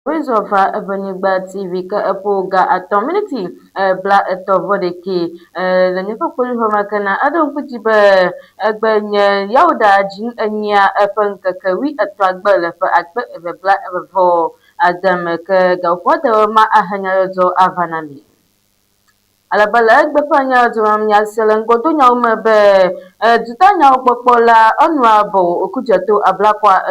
Voice of Ebonigba TV ka epoga atominity bla etovodeke la nyefa kuli homa kana adon kujiba egbenye yauda jin enya efanka kawi atwagba la fa akbe ebe bla ebe vo adam ka gawfota ma ahanya zo avanami alabala egbe fanya zo amya selen godo nyawma be duta nyaw popola onwabo okujato ablakwa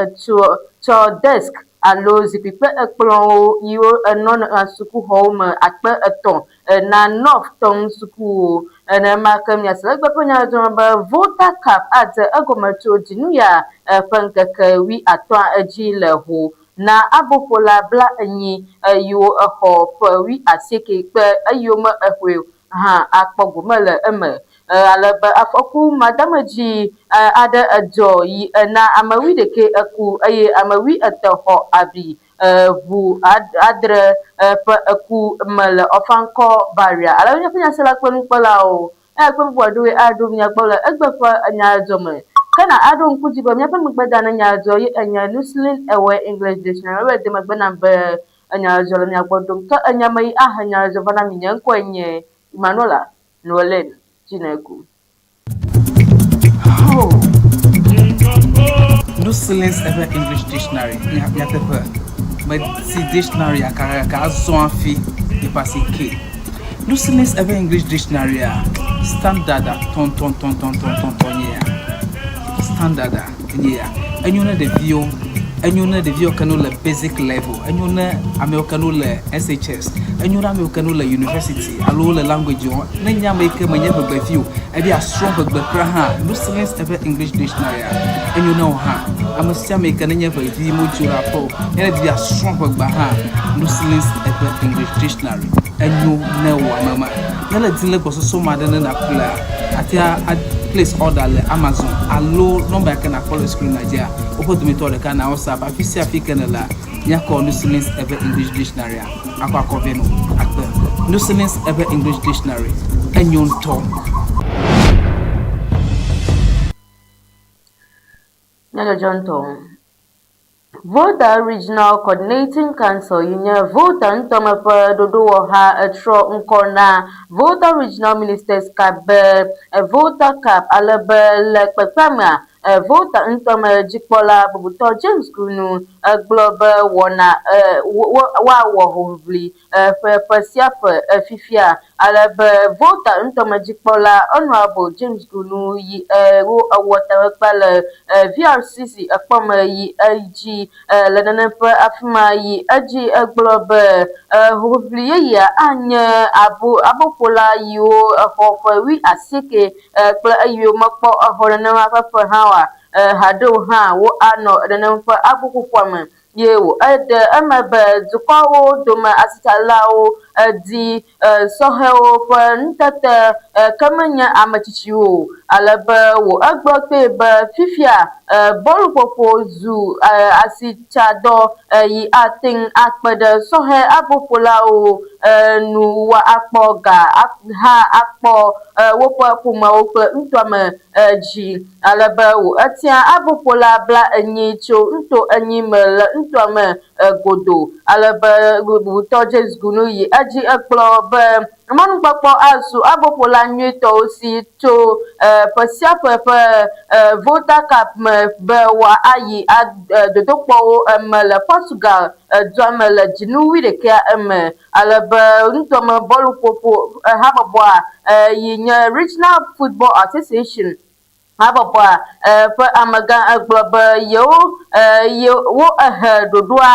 cho desk alo zikpipe ekplɔ̃wo yiwo enɔna sukuxɔwo me akpe etɔ̃ na nɔf tɔŋ sukuwo nenema ke miase le egbe ƒe nyadzɔdzɔ be vota cap adze egɔme tso dzinu ya ƒe ŋkeke 15 edzi le ho na aboƒola bla enyi yiwo exɔ ƒe 19 kpe eyiwo me exɔe hã akpɔ gome le eme alebe afɔku madamedzi aɖe edzɔ yi na ame 11 eku eye ame 13 xɔ abi ʋu adre ƒe eku me le ɔfaŋkɔ baria alebe míaƒe nyasela kple nukpɔlawo kple bubu aɖewoe aɖo miagbɔ le egbe ƒe nyadzɔ me ke na aɖo ŋku dzi be míaƒe megbeda ne nyadzɔ ye enye Nuslin Ewe English Dictionary ebe de megbe nam be nyadzɔ le miagbɔ dom ke enyame yi ahe nyadzɔ va na mi nye ŋkɔe nye Manuela Noelen Chineku. Nuslins Ewe English Dictionary nyateƒe meti dictionary akaka azɔ afi di pasi ke Nuslins Ewe English Dictionary standard ton ya standard ya enyone devio kanu le basic level enyone ame kanu le SHS enyone ame kanu le university alo le language o ne nyame ke menye begbefio e bi strong begbekra ha Nuslins Ewe English Dictionary enyone o ha ame sia me kanu nye bevi mo jura po e bi strong begba ha Nuslins Ewe English Dictionary enyone wa mama nele dile bososo madene na kula atia place order le Amazon alo number ka na follow screen Nigeria opportunity to ka na WhatsApp afisi african la nya ko Nuslins Ewe English Dictionary akwa koveno akpe Nuslins Ewe English Dictionary enyonto Nyaga Jonto Volta Regional Coordinating Council yinye Volta ntomepe dodo ha etro nkona Volta Regional Ministers kabe Volta Cap alebe le kpekpema Volta ntome jikpola bubuto James Kunu globe wona wa wohovli pesiape fifia alebe Volta ntome jikpola honorable James Kunu yi wo awota pale VRCC akpome yi ag le neneƒe afima yi edzi egblɔ be hoʋli ya anye aboƒola yiwo exɔ ƒe 19 kple eyiwo mekpɔ exɔ nenema ƒe ƒe hã wa haɖewo hã wo anɔ nenem ƒe aboƒoƒoa me ye wo ede eme be dukɔwo dome asitsalawo di sɔhewo ƒe nutete ke menye ametsitsiwo alebe wo egbe kpe be fifia bɔluƒoƒo zu asitsadɔ yi ateŋ akpe ɖe sɔhe aboƒolawo nu wa akpɔ ga ha akpɔ woƒe ƒomewo kple ŋutɔame dzi alebe wo etia aboƒola bla enyi tso ŋuto enyi me le ŋutɔame godo alebe bubutɔ James Gunu yi edzi ekplɔ be mɔnukpɔkpɔ azu aboƒola nyuitɔwo si tso ƒe sia ƒe ƒe Volta Cap me be woayi dodokpɔwo me le Portugal dua me le dzinu 11 me alebe ŋutɔame bɔluƒoƒo habɔbɔa yi nye Regional Football Association habɔbɔa ƒe amegã egblɔ be yewo ehe ɖoɖoa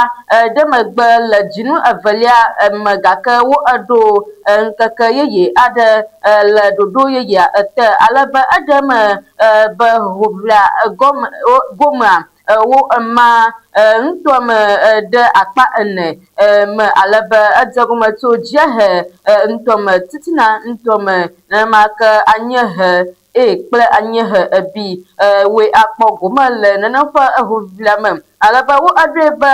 ɖe megbe le dzinu 2 me gake wo eɖo ŋkeke yeye aɖe le ɖoɖo yeyea ete alebe eɖe me be hoʋlia gomea wo ema ŋutɔame ɖe akpa 4 me alebe edze gome tso dziehe ŋutɔame titina ŋutɔame nenema ke anyiehe kple anyiehe B woe akpɔ gome le nenem ƒe hoʋlia me alebe wo edre be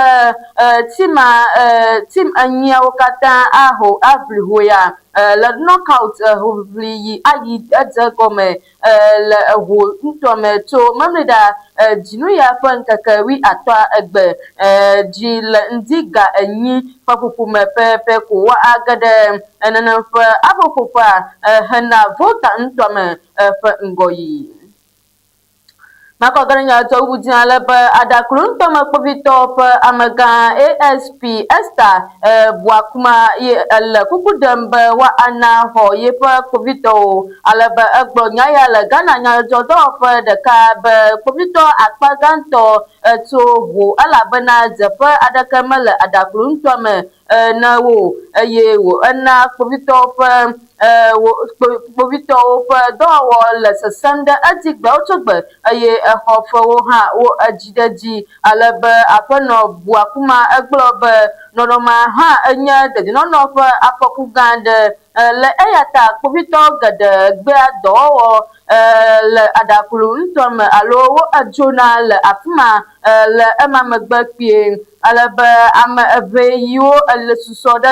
team enyiawo katã aho avli ho ya le knockout hovli yi ayi edze gɔme le ho ŋutɔ me tso memleda dzinu ya ƒe ŋkeke 15 egbe dzi le ŋdi ga enyi ƒe ƒoƒo me pɛpɛ ko wa age ɖe nenem ƒe aboƒoƒea hena vota ŋutɔ me ƒe ŋgɔ yi. Makɔ ge ɖe nyadzɔ wudzi ale be aɖakulu ŋutɔme kpovitɔ ƒe amegã ASP Esther Boakuma le kuku ɖem be woana xɔ yeƒe kpovitɔwo ale be egblɔ nya ya le Ghana nyadzɔdɔwɔƒe ɖeka be kpovitɔ akpa gãtɔ tso ʋu elabena dzeƒe aɖeke mele aɖakulu ŋutɔme na wo eye ena kpovitɔwo ƒe dɔwɔwɔ le sesẽm ɖe edzi gbewo tso gbe eye exɔ fewo hã wo edzi ɖe dzi ale be aƒenɔ Boakuma egblɔ be nɔnɔme hã enye dedienɔnɔ ƒe afɔku gã aɖe le eya ta kpovitɔ geɖe gbea dɔwɔwɔ le aɖakulu ŋutɔme alo wo edzona le afi ma le ema megbe kpuie alebe ame eve yiwo le susɔ ɖe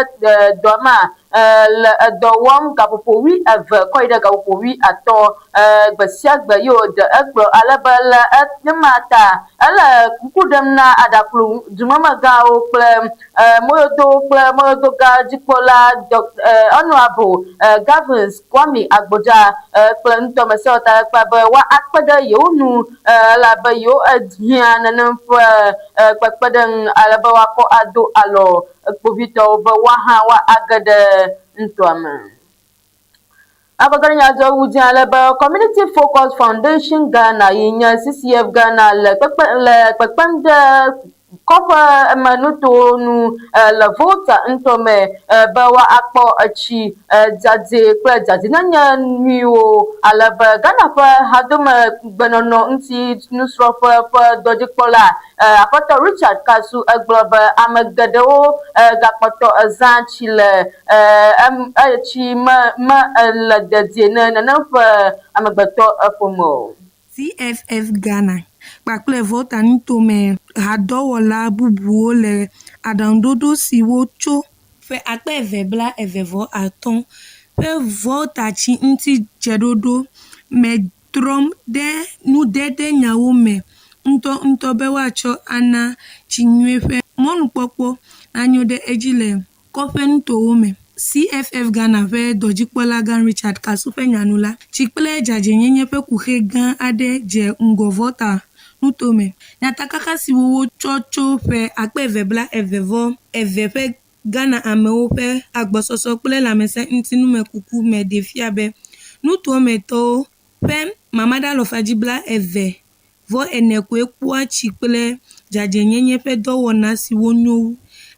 dɔ ma le edɔ wɔm gaƒoƒo 12 kɔ yi ɖe gaƒoƒo 15 gbe sia gbe yiwo de egblɔ alebe le ema ta ele kuku ɖem na aɖakulu dumemegãwo kple mɔdodo kple mɔdodogã dzikpɔla honorable Gavins Kwame Agbodza kple ŋutɔmesewɔtakpa be woakpe ɖe yewo nu elabe yewo hiã nenem ƒe kpekpeɖeŋu alebe woakɔ ado alɔ kpovitɔwo be woahã woage ɖe ŋutɔa me. Akɔge ɖe nyadzɔ wudzi ale be Community Focus Foundation Ghana yi nye CCF Ghana le kpekpem ɖe kɔƒe emenutowo nu le vota ŋutɔ me be woakpɔ etsi dzadze kple dzadzenyenye nyuiwo alebe Ghana ƒe hadome gbenɔnɔ ŋuti nusrɔ̃ƒe ƒe dɔdzikpɔla aƒetɔ Richard Kasu egblɔ be ame geɖewo gakpɔtɔ ezã tsi le tsi me le dedie ne nenem ƒe amegbetɔ eƒome o. CFF Ghana kpakple vota ŋutome hadɔwɔla bubuwo le aɖaŋuɖoɖo siwo tso ƒe 2025 ƒe votatsi ŋuti dzeɖoɖo me trɔm ɖe nuɖeɖe nyawo me ŋutɔ be woatsɔ ana tsi nyuie ƒe mɔnukpɔkpɔ nanyo ɖe edzi le kɔƒe nutowo me. CFF Ghana ƒe dɔdzikpɔla gã Richard Kasu ƒe nyanu la tsi kple dzadzenyenye ƒe kuxe gã aɖe dze ŋgɔ vɔta nutome. Nyatakaka siwo wotsɔ tso ƒe 2022 ƒe Ghana amewo ƒe agbɔsɔsɔ kple lãmesẽ ŋutinumekuku me ɖe fia be nutometɔwo ƒe mamaɖa 224 koe kpɔa tsi kple dzadzenyenye ƒe dɔwɔna siwo nyo wu.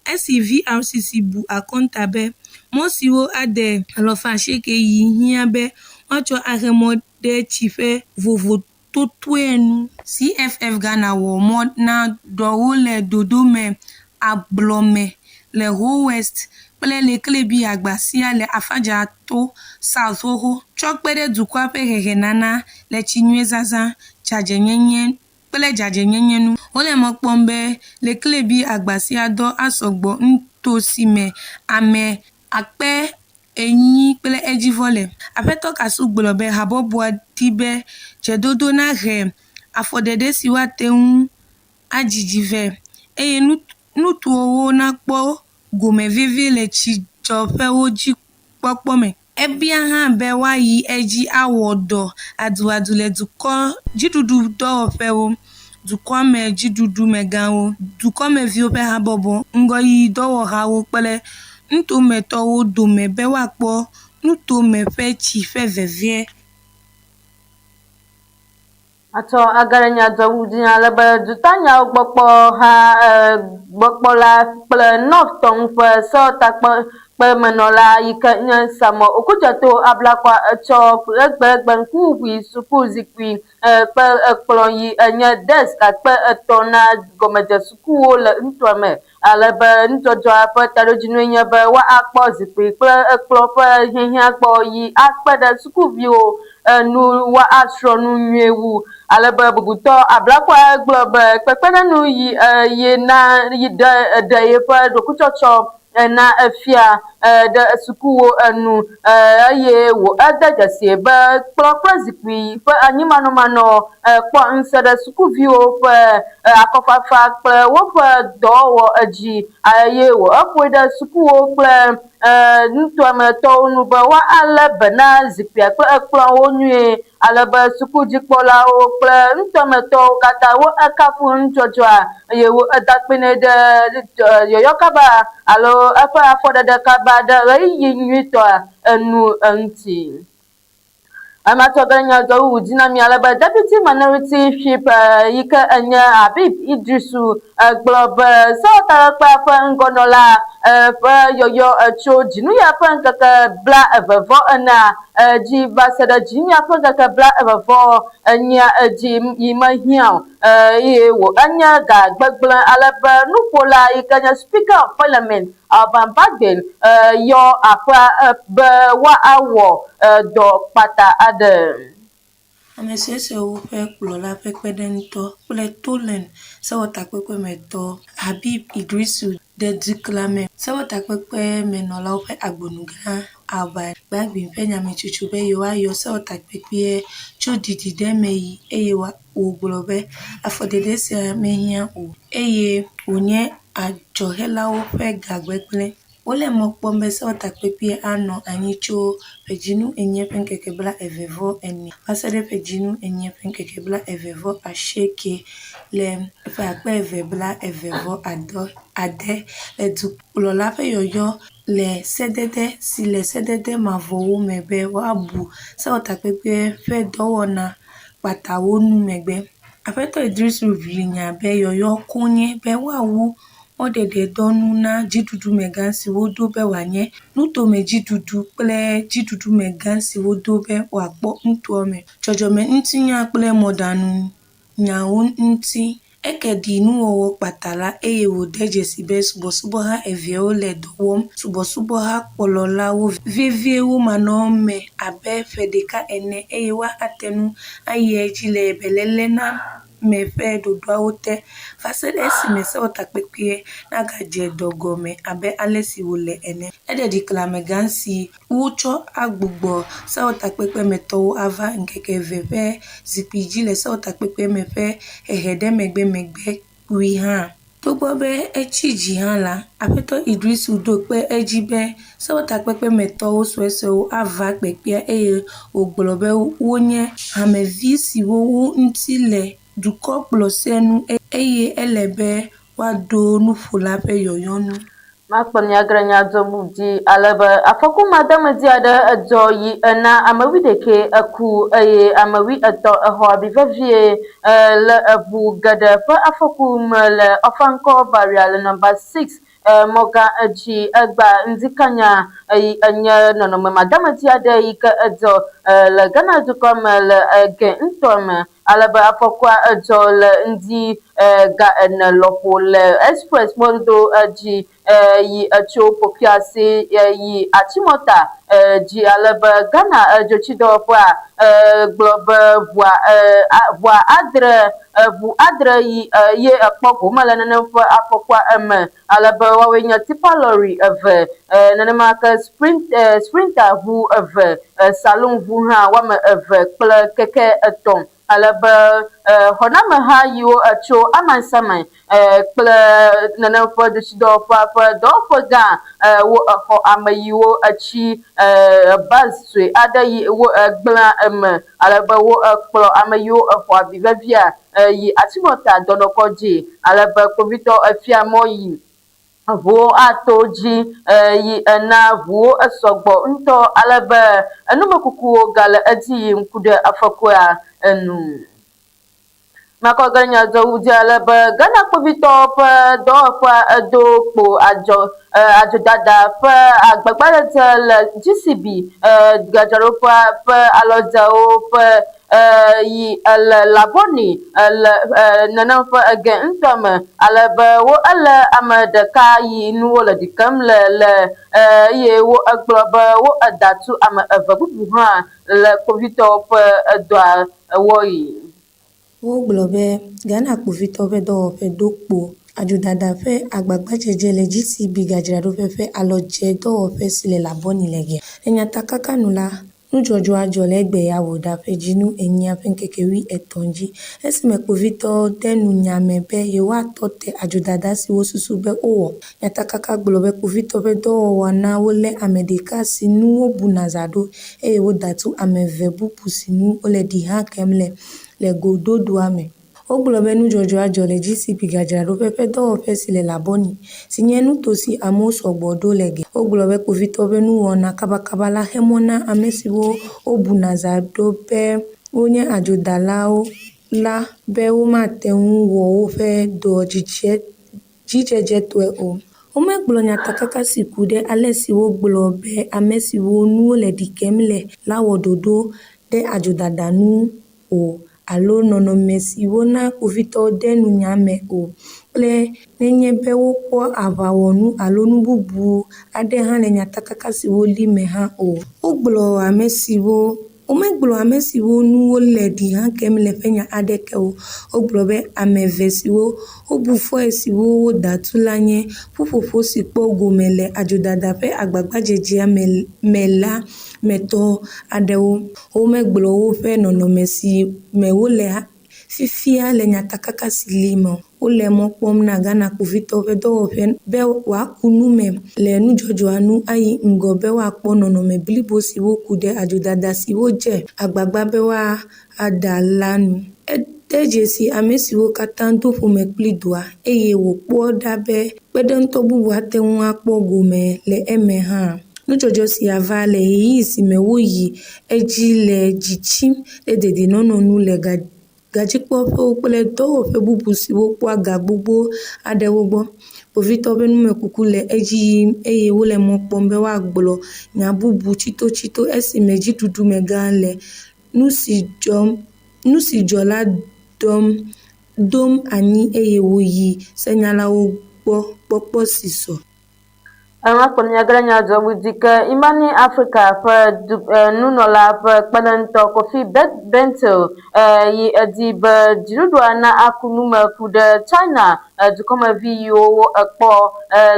Esi VRCC bu akɔnta be mɔ siwo ade 90 yi hiã be woatsɔ ahe mɔ ɖe tsi ƒe vovototoe nu. CFF Ghana wɔ mɔ na dɔwo le dodome agblɔme le Ho West kple le Klebi Agbasia le Afadza to South xoxo tsɔ kpe ɖe dukɔa ƒe hehenana le tsi nyuie zazã dzadzenyenye nu. Wole mɔ kpɔm be le Klebi Agbasia dɔ asɔgbɔ ŋuto si me ame 8,000 kple edzivɔ le. Aƒetɔ Kasu gblɔ be habɔbɔa di be dzedodo na he afɔɖeɖe si woate ŋu adzidzi ve eye nutowo nakpɔ gome vevie le tsidzɔƒewo dzi kpɔkpɔ me. Ebia hã be woayi edzi awɔ dɔ aduadu le dukɔ dziɖuɖu dɔwɔƒewo, dukɔme dziɖuɖu megãwo, dukɔmeviwo ƒe habɔbɔ, ŋgɔyiyi dɔwɔhawo kple nutometɔwo dome be woakpɔ nutome ƒe tsi ƒe vevie. Atsɔ agaɖe nyadzɔwudzi alebe dutanyawo gbɔkpɔ ha gbɔkpɔla kple nɔftɔŋu ƒe sewɔtakpemenɔla yi ke nye Samuel Okudzeto Ablakwa etsɔ egbe ŋkuŋuŋui sukuzikpui kple ekplɔ yi enye desk akpe 3 na gɔmedze sukuwo le ŋutɔ me alebe nudzɔdzɔa ƒe taɖodzinue nye be woakpɔ zikpui kple ekplɔ ƒe hiahiã gbɔ yi akpe ɖe sukuviwo nu woasrɔ̃ nu nyuie wu ale be bubutɔ ablakɔ gblɔ be kpekpeɖeŋu yi na yi ɖe yeƒe ɖokutsɔtsɔ na efia ɖe sukuwo enu eye wo ede dzesi be kplɔ kple zikpui ƒe anyimanɔmanɔ kpɔ ŋusẽ ɖe sukuviwo ƒe akɔfafa kple woƒe dɔwɔwɔ dzi eye wo eƒoe ɖe sukuwo kple nutoametɔwo nu be woalé be na zikpuia kple ekplɔwo nyuie alebe sukudzikpɔlawo kple nutoametɔwo katã wo ekafu nudzɔdzɔa eye wo eda kpe nɛ ɖe yɔyɔ kaba alo eƒe afɔɖeɖe kaba ɖe ɣeyiɣi nyuitɔa enu ŋuti. Amatɔgã nyadzɔwu dina mi alebe Deputy Minority Whip yi ke enye Habib Idrisu gblɔ be sewɔtakpekpea ƒe ŋgɔnɔla ƒe yɔyɔ tso dzinuya ƒe ŋkeke 24 dzi va se ɖe dzinuya ƒe ŋkeke 24 dzi yi mehiã o eye wo enye gagbegblẽ alebe nuƒola yi ke nye Speaker of Parliament Alban Bagbel yɔ aƒea be woawɔ dɔ kpata aɖe. Ame siwo ƒe kplɔla ƒe kpeɖeŋutɔ kple Tolen sewɔtakpekpemetɔ Habib Idrisu de dziklame sewɔtakpekpemenɔlawo ƒe agbonugã Alban Bagbel ƒe nyametsotso be yewoayɔ sewɔtakpekpea tso ɖiɖi ɖe me yi eye wògblɔ be afɔɖeɖe sia mehiã o eye wònye adzɔhelawo ƒe gagbegblẽ. Wole mɔ kpɔm be sewɔtakpekpea anɔ anyi tso ƒedzinu enye ƒe ŋkeke 24 va se ɖe ƒedzinu enye ƒe ŋkeke 29 le ƒe 2020 le dukplɔla ƒe yɔyɔ le sedede si le sedede mavɔwo me be woabu sewɔtakpekpe ƒe dɔwɔna kpatawo nu megbe. Aƒetɔ Idrisu ʋli nya be yɔyɔ konye be woawu mɔɖeɖedɔnu na dziɖuɖumegã siwo do be wòanye nutome dziɖuɖu kple dziɖuɖumegã siwo do be wòakpɔ nutoame. Dzɔdzɔme ŋutinya kple mɔɖaŋu nyawo ŋuti eke ɖi nuwɔwɔ kpata la eye wòde dzesi be subɔsubɔha eveawo le dɔ wɔm. Subɔsubɔha kplɔlawo vevie wo manɔme abe ƒe ɖeka ene eye woate ŋu ayi edzi le beléle na me ƒe ɖoɖoawo te va se ɖe esime sewɔtakpekpea nagadze dɔgɔme abe ale si wòle ene. Eɖe ɖiklamegã si wotsɔ agbugbɔ sewɔtakpekpemetɔwo ava ŋkeke 2 ƒe zikpui dzi le sewɔtakpekpe me ƒe hehe ɖe megbe kpui hã. Togbɔ be etsi dzi hã la, Aƒetɔ Idrisu ɖo kpe edzi be sewɔtakpekpemetɔwo suesuewo ava kpekpea eye wògblɔ be wonye hamevi siwo wo ŋuti le dukɔ kplɔ sia nu eye ele be woaɖo nuƒola ƒe yɔyɔ nu. Makpɔ miagre nyadzɔmu di alebe afɔku madamedi aɖe edzɔ yi ena ame 11 eku eye ame 13 exɔ abi vevie le eŋu geɖe ƒe afɔku me le Ofankɔ Barrier le nɔmba 6 mɔgã edzi egba Nzikanya enye nɔnɔme madamedi aɖe yi ke edzɔ le Ghana dukɔ me le Ege ŋutɔ me alebe afɔkua edzɔ le ŋdi ga ene lɔƒo le express mɔdodo dzi yi etso Popiase yi Atsimɔta dzi alebe Ghana dzotsidɔwɔƒea gblɔ be ʋu adre yi ye ekpɔ gome le nenem ƒe afɔkua eme alebe woawoe nye tipa lɔri 2 nenema ke sprinter ʋu 2 saloon ʋu hã woame 2 kple keke 3 alebe xɔnameha yiwo etso Amansaman kple nenem ƒe dzotsidɔwɔƒea ƒe dɔwɔƒe gã wo exɔ ame yiwo etsi bus sue aɖe yi wo gblẽ eme alebe wo ekplɔ ame yiwo exɔ abi vevia yi Atsimɔta dɔnɔkɔdzi alebe kpovitɔ efia mɔ yi ʋuwo ato dzi yi ena ʋuwo esɔgbɔ ŋutɔ alebe enumekukuwo gale edzi yim ku ɖe afɔkua enu. Makɔge nyadzɔwu dzi alebe Ghana kpovitɔwo ƒe dɔwɔƒea edo kpo adzodada ƒe agbagbaɖedze le GCB gadzraɖoƒea ƒe alɔdzewo ƒe yi le Laboni le nenem ƒe Ege ŋutɔ me alebe wo elé ame ɖeka yi nuwo le ɖikem le eye wo egblɔ be wo edatu ame 2 bubu hã le kpovitɔwo ƒe edɔa wɔ yi. Wogblɔ be Ghana kpovitɔ ƒe dɔwɔƒe ɖo kpo adzodada ƒe agbagbadzedze le GCB gadzraɖoƒe ƒe alɔdze dɔwɔƒe si le Labɔni le Gia. Le nyatakakanu la, nudzɔdzɔ adzɔ le egbe ya wòɖa ƒe dzinu enyia ƒe ŋkeke 13 dzi. Esime kpovitɔwo de nu nya me be yewoatɔ te adzodada si wosusu be wowɔ. Nyatakaka gblɔ be kpovitɔ ƒe dɔwɔwɔ na wolé ame ɖeka si nu wobuna zã ɖo eye woda tu ame 2 bubu si nu wole ɖi hã kem le gododoa me. Wogblɔ be nudzɔdzɔ adzɔ le GCB gadzraɖoƒe ƒe dɔwɔƒe si le Labɔni si nye nuto si amewo sɔgbɔ ɖo le Gia. Wogblɔ be kpovitɔ ƒe nuwɔna kabakaba la xe mɔ na ame siwo wobuna zã ɖo be wonye adzodalawo la be womate ŋu wɔ woƒe dɔ dzidzedzetɔe o. Womegblɔ nyatakaka si ku ɖe ale si wogblɔ be ame siwo nuwo le ɖikem le la wɔ ɖoɖo ɖe adzodada nu o alo nɔnɔme siwo na kpovitɔwo de nunya me o kple nenye be wokpɔ aʋawɔnu alo nu bubu aɖe hã le nyatakaka siwo li me hã o. Womegblɔ ame siwo nuwo le ɖi hã kem le ƒe nya aɖeke o. Wogblɔ be ame 2 siwo wobu fɔe siwo woda tu la nye ƒuƒoƒo si kpɔ gome le adzodada ƒe agbagbadzedzea me la metɔ aɖewo. Womegblɔ woƒe nɔnɔme si me wole fifia le nyatakaka si li me. Wole mɔ kpɔm na Ghana kpovitɔ ƒe dɔwɔƒe be wòaku nu me le nudzɔdzɔa nu ayi ŋgɔ be woakpɔ nɔnɔme blibo si woku ɖe adzodada si wodze agbagba be woaɖa la nu. Ede dzesi ame siwo katã do ƒome kpli doa eye wòkpɔ ɖa be kpeɖeŋutɔ bubu ate ŋu akpɔ gome le eme hã. Nudzɔdzɔ sia va le ɣeyiɣi si me woyi edzi le dzitsim ɖe dedienɔnɔ le gadzikpɔƒewo kple dɔwɔƒe bubu siwo kpɔa ga gbogbo aɖewo gbɔ. Kpovitɔ ƒe numekuku le edzi yim eye wole mɔ kpɔm be woagblɔ nya bubu tsitotsito esime dziɖuɖumegã le nu si dzɔ la dom anyi eye wòyi senyalawo gbɔ kpɔkpɔ si sɔ. Akpɔnyagranya dzɔbudi ke Imani Afrika ƒe nunɔla ƒe kpeɖeŋutɔ Kofi Bentil yi edi be dziɖuɖua na aku nume ku ɖe China dukɔmevi yiwo ekpɔ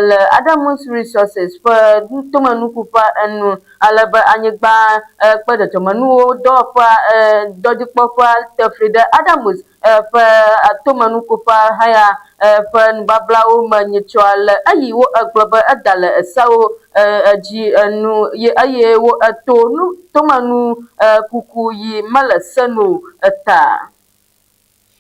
le Adamus Resources ƒe tomenukuƒe enu alebe anyigba kpe dzɔdzɔmenuwo dɔwɔƒea dɔdzikpɔƒea te fli ɖe Adamus ƒe tomenukuƒe haya ƒe nubablawo me nyitsɔ ale eyi wo egblɔ be eda le esewo dzi enu eye wo eto tomenu kuku yi mele seno eta.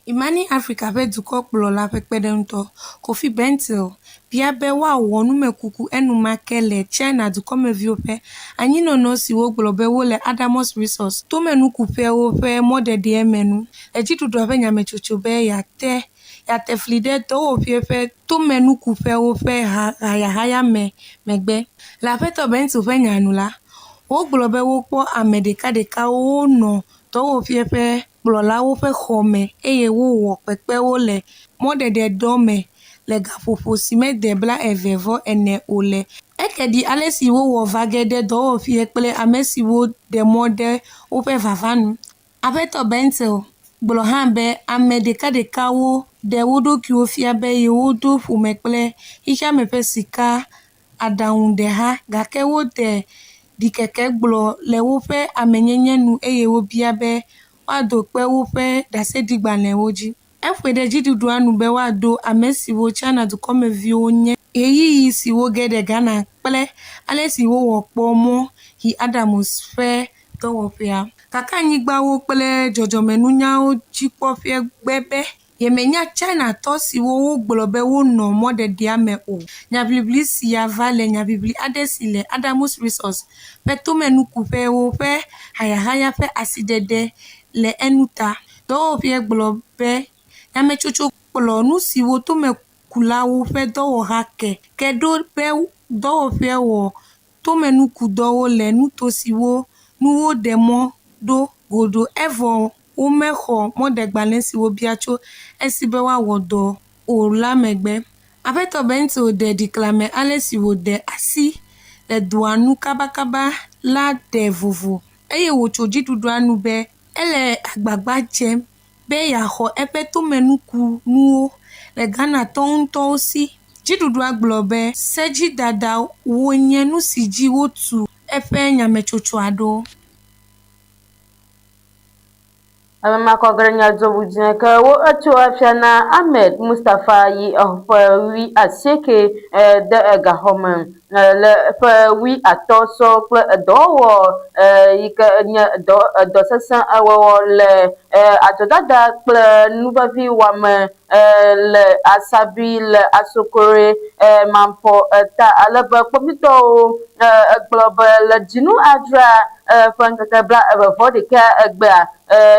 Imani Afrika ƒe dukɔkplɔla ƒe kpeɖeŋutɔ Kofi Bentil bia be woawɔ numekuku enumake le China dukɔmeviwo ƒe anyinɔnɔ si wogblɔ be wole Adamus Resource tomenukuƒewo ƒe mɔɖeɖe me nu. Edziɖuɖua ƒe nyametsotso be yate fli ɖe dɔwɔƒe ƒe tomenukuƒewo ƒe hayahaya megbe. Le aƒetɔ Bentil ƒe nya nu la, wogblɔ be wokpɔ ame ɖekaɖekawo wonɔ dɔwɔƒe ƒe kplɔlawo ƒe xɔ me eye wowɔ kpekpewo le mɔɖeɖe dɔ me le gaƒoƒo si mede 24 o le. Eke ɖi ale si wowɔ va ge ɖe dɔwɔƒe kple ame siwo ɖe mɔ ɖe woƒe vava nu. Aƒetɔ Bentil gblɔ hã be ame ɖekaɖekawo ɖe wo ɖokuiwo fia be yewoɖo ƒome kple xexeame ƒe sika aɖaŋuɖeha gake woɖe ɖikeke gblɔ le woƒe amenyenye nu eye wobia be woaɖo kpe woƒe ɖaseɖigbalẽwo dzi. Eƒoe ɖe dziɖuɖua nu be woaɖo ame siwo China dukɔmeviwo nye ɣeyiɣi si woge ɖe Ghana kple ale si wowɔ kpɔ mɔ yi Adamus ƒe dɔwɔƒea. Gake anyigbawo kple dzɔdzɔmenunyawo dzikpɔƒe gbe be yemenya Chinatɔ siwo wogblɔ be wonɔ mɔɖeɖea me o. Nyaʋiʋli sia va le nyaʋiʋli aɖe si le Adamus Resource ƒe tomenukuƒewo ƒe hayahaya ƒe asiɖeɖe le enu ta. Dɔwɔƒea gblɔ be nyametsotso kplɔ nu siwo tomekulawo ƒe dɔwɔha ke ɖo be dɔwɔƒea wɔ tomenukudɔwo le nuto siwo nuwo ɖe mɔ ɖo goɖo evɔ womexɔ mɔɖegbalẽ siwo bia tso esi be woawɔ dɔ o la megbe. Aƒetɔ Bentil ɖe ɖiklame ale si wòɖe asi le dɔa nu kabakaba la ɖe vovo eye wòtso dziɖuɖua nu be ele agbagba dzem be yaxɔ eƒe tomenukunuwo le Ghana tɔwo si. Dziɖuɖua gblɔ be sedzidada wonye nu si dzi wotu eƒe nyametsotsoa ɖo. Amemakɔgre nyadzɔɖudzẽ ke wo etso afiana Ahmed Mustapha yi ƒe 19 de gaxɔme le ƒe 15 sɔ kple edɔwɔwɔ yi ke nye edɔ sesẽ wɔwɔ le adzɔdada kple nuvevi wɔme le Asabi le Asokore Mampɔ ta alebe kpovitɔwo egblɔ be le dzinu adrea ƒe ŋkeke 21 egbea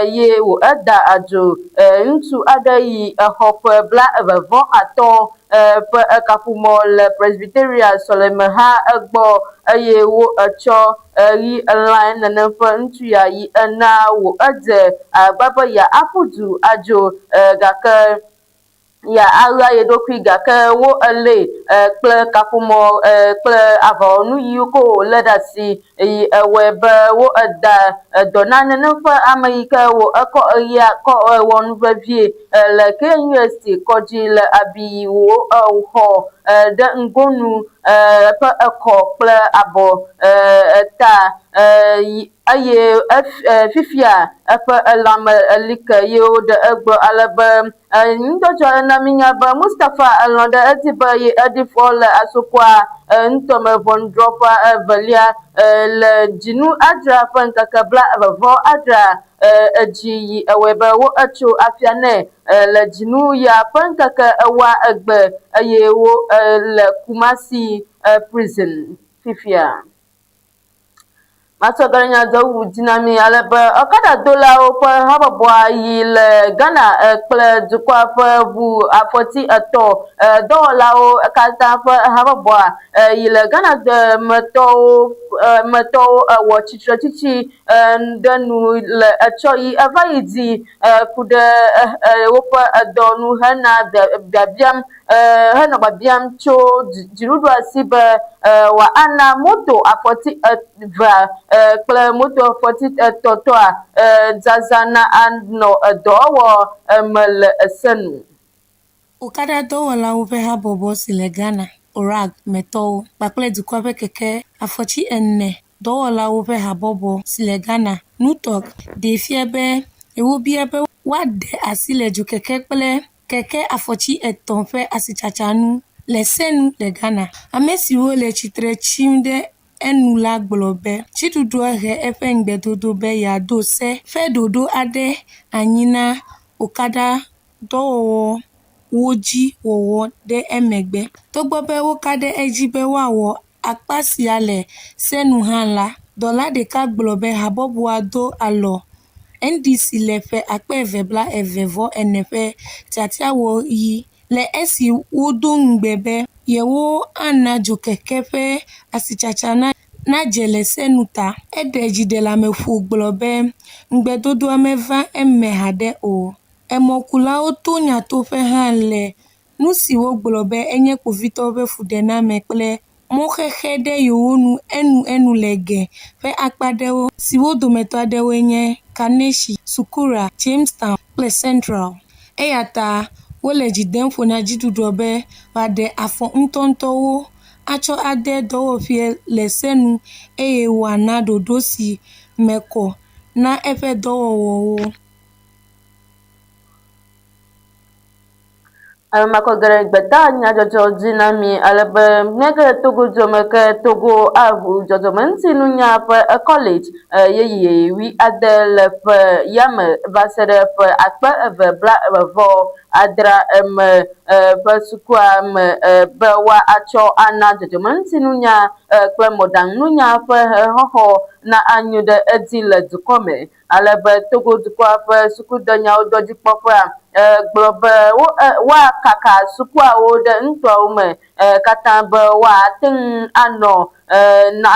ye wo eda adzo ŋutsu aɖe yi exɔ ƒe 25 ƒe kaƒomɔ le Presbyteria Sɔlemeha egbɔ eye wo etsɔ ɣi elã nenem ƒe ŋutsu ya yi ena wo edze agba be ya aƒu du adzo gake ya aɣla ye ɖokui gake wo elée kple kaƒomɔ kple avɔnu yiwo ke wòlé ɖe asi yi ewɔe be wo eda dɔ na nenem ƒe ame yi ke wo ekɔ eɣia kɔ wɔ nu vevie le KUST kɔdzi le abi wo xɔ ɖe ŋgonu eƒe ekɔ kple abɔ ta eye fifia eƒe elãme elike ye woɖe egbɔ alebe ŋudɔdzɔ na minya be Mustapha elɔ̃ ɖe edi be ye eɖi fɔ le Asokwa nutɔme ʋɔnudrɔ̃ƒe evelia le dzinu adrea ƒe ŋkeke 20 edzi yi ewɔe be wo etso afia nɛ le dzinu ya ƒe ŋkeke 10 eye wo le Kumasi prison fifia. Masɔgɔ nyadzɔɖuɖu dzi na mi alebe ɔkadadolawo ƒe habɔbɔa yi le Ghana kple dukɔa ƒe ʋu afɔti 3 dɔwɔlawo katã ƒe habɔbɔa yi le Ghana metɔwo wɔ tsitretsitsi ɖe nu le etsɔ yi eva yi dzi ku ɖe woƒe edɔnu hena biabiam henɔ biabiam tso dziɖuɖua si be wòana moto afɔti 2 kple moto afɔti 3 zaza na anɔ edɔwɔwɔ me le esenu. Okadadɔwɔlawo ƒe habɔbɔ si le Ghana, ORAG metɔwo kpakple dukɔa ƒe keke afɔti 4 dɔwɔlawo ƒe habɔbɔ si le Ghana nutɔ ɖe fia be wobia be woade asi le dzokeke kple keke afɔti 3 ƒe asitsatsanu le senu le Ghana. Ame siwo le tsitre tsim ɖe enu la gblɔ be dziɖuɖua he eƒe ŋugbedodo be yeado se ƒe ɖoɖo aɖe anyi na okada dɔwɔwɔ dzi wɔwɔ ɖe emegbe. Togbɔ be woka ɖe edzi be woawɔ akpa sia le senu hã la, dɔla ɖeka gblɔ be habɔbɔa do alɔ NDC le ƒe 2024 ƒe tiatiawɔyi le esi wodo ŋugbe be yewo ana dzokeke ƒe asitsatsa nadze le senu ta. Eɖe dziɖeleameƒo gblɔ be ŋugbedodoa meva eme haɖe o. Emɔkulawo to nyatoƒe hã le nu si wogblɔ be enye kpovitɔwo ƒe fuɖename kple mɔxexe ɖe yewo nu enu le ge ƒe akpa ɖewo siwo dometɔ aɖewoe nye Kaneshie, Sukura, Jamestown kple Central. Eya ta wole dzi dem ƒo na dziɖuɖua be wòaɖe afɔ ŋutɔŋutɔwo atsɔ ade dɔwɔƒe le senu eye wòana ɖoɖo si mekɔ na eƒe dɔwɔwɔwo. Makɔgre gbeta nyadzɔdzɔ dzi na mi alebe míage Togo dzɔme ke Togo aʋu dzɔdzɔmeŋutinunya ƒe college yeye 10 le ƒe yame va se ɖe ƒe 2027 me ƒe sukua me be woatsɔ ana dzɔdzɔmeŋutinunya kple mɔɖaŋununya ƒe xɔxɔ na anyo ɖe edzi le dukɔ me alebe Togo dukɔa ƒe sukudɔnyawo dɔdzikpɔƒea gblɔ be woakaka sukuawo ɖe ŋutɔawo me katã be woate ŋu anɔ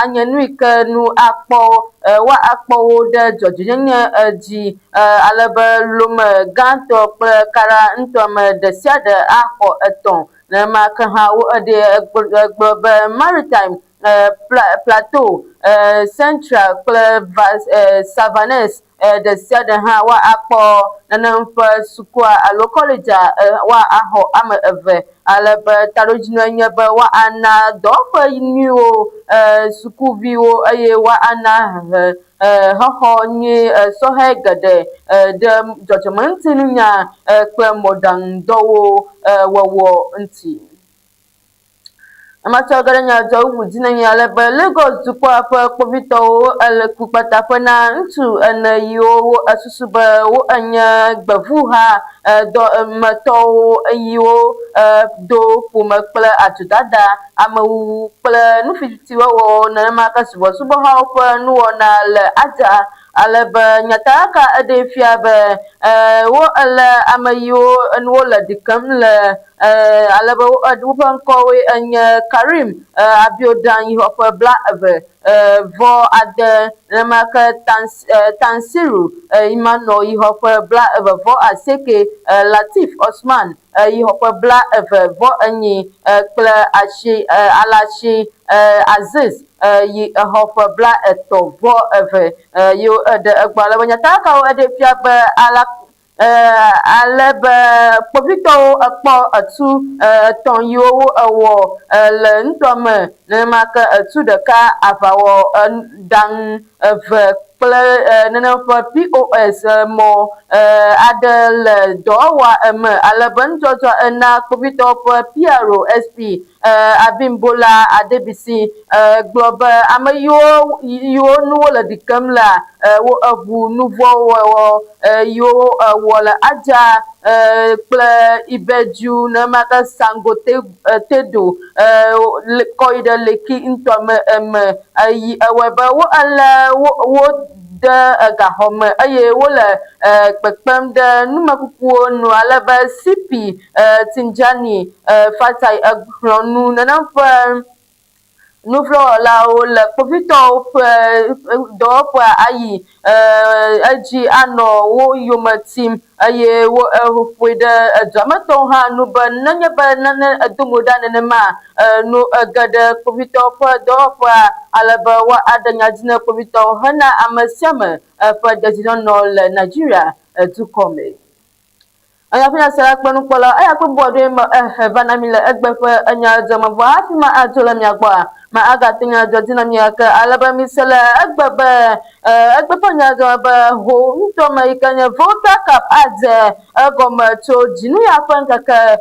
anye nu yi ke nu woakpɔwo ɖe dzɔdzɔnyenye dzi alebe lome gãtɔ kple kara ŋutɔ me ɖe sia ɖe axɔ 3 nenema ke hã wo gblɔ be Maritime Plateau Central kple Savannah de sia de ha wa akpo nanamfa sukua alo college wa aho ama eve alebe tarojinu anyebe wa ana dofa niwo sukuviwo aye wa ana hoho ni sohe gade de judgment nya kwe modan dowo wowo nti Amachagaranya jawu dina nyalebe Lagos dukwa fa kpovito ele kupata fana ntu ena yo asusube wo anya gbavuha do mato yo do puma kpla atudada amawu kpla nufiti wo na makasubo subo ha fa nuwo na le aja alebe nyataka adefia be wo ele amayo nwo la dikam le alebe adufan kowe anya Karim Abiodan yihope black vo ade namaka tansiru imano yihope black vo aseke Latif Osman yihope black vo anyi kla ashi alashi Aziz yihope black to vo yo de agbala nyataka o de fiabe ala alebe povito akpo atu ton yo awo le ntome ne maka atu de ka afawo dan ve kple nene POS mo adele dowa alebe ntoto na povito PRO SP Abimbola Adebisi global amayo yo no la dikamla wo abu nouveau yo wala aja kple ibeju na maka sangote tedo koide leki ntome ayi aweba wo ala wo de gahome aye wole kpekpem de numakukuo nu alebe sipi tinjani fatai agronu nanamfa nuflo la o le povito do ayi aji ano wo yomatim aye wo fuide jamaton ha nu ban nanya ban nan adumoda nenema no gada povito do alaba wa adanya jina povito hana amasiama fa dajino no le Nigeria to come aya fina sara kpanu kpola aya ko bodo ma vanami le egbefe anya jama bo afima atola mi agba ma aga tinya jodina mi aka alaba mi sele egbefe anya jama ba ho nto ma ikanya voter cap aze egoma to jinu ya fanka ka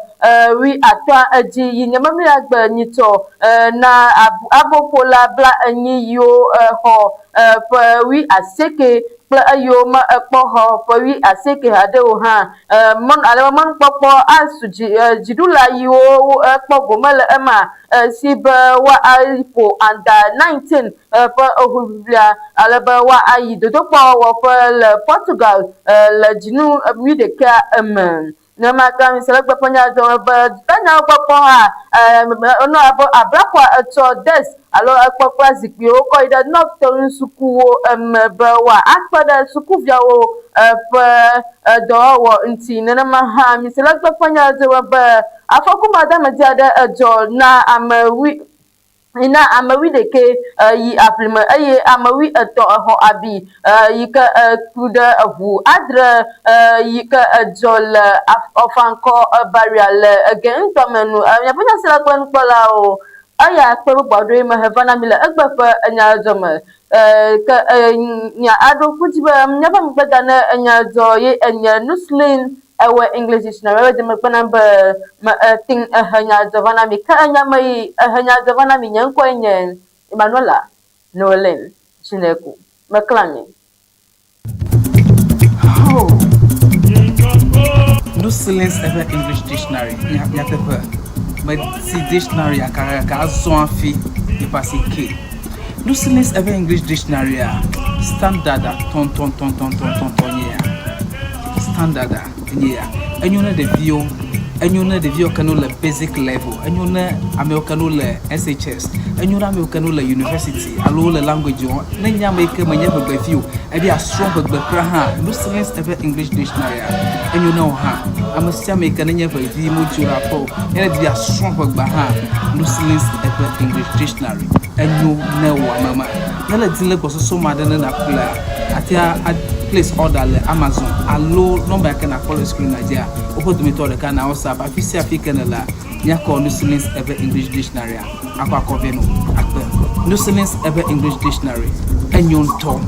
wi atwa aji yinyama mi agba nyito na abopola bla anyi yo ho wi aseke ayo ma ekpo for we aseke hade o ha mon ale mon popo asuji jidula yo ekpo gomele ema sibe wa aipo under 19 for ohubia aleba wa ayi dodopo wo for le Portugal le jinu mi de ka na maka selekpe ponya do ba tanya popo ha ono abrakwa to des alo akpakpa zikpi o ko ida nok to nsukuwo wa akpada sukuvia o do wo nti na ma ha mi selekpe ponya do ba afokuma da madiada ejo na amawi ina amawi deke yi aplima aye amawi eto ho abi yika kuda avu adre yika jol ofanko burial again to menu ya panya sala kwen kola o aya kwe bodo ma hevana mila egbefa anya joma ka nya ado kutiba nyaba mbeda na anya zo ye anya nuslin ewe English dictionary de mekwana ba ting hanya zavana mi ka anya mai hanya zavana mi nyan kwenye Emmanuela Noelen Chineku Meklami No silence ever English dictionary nyatepa but si dictionary akara zo afi e pasi ke no silence ever English dictionary standard ton yeah standard yeah enyuna de view kanola basic level enyuna americanola SHS enyuna americanola university alo le language na nya make manya be view e be a strong be kra ha no silence ever English dictionary enyuna ha amasia make na nya be view mo jura po e be a strong be ha no silence ever English dictionary enyu na wa mama na la dile ko so ma de na kula atia place order le Amazon allo number can I call screen Nigeria opo to me to the can WhatsApp afisi african la nya call New Zealand's ever English dictionary akwa koveno akpe New Zealand's ever English dictionary enyonto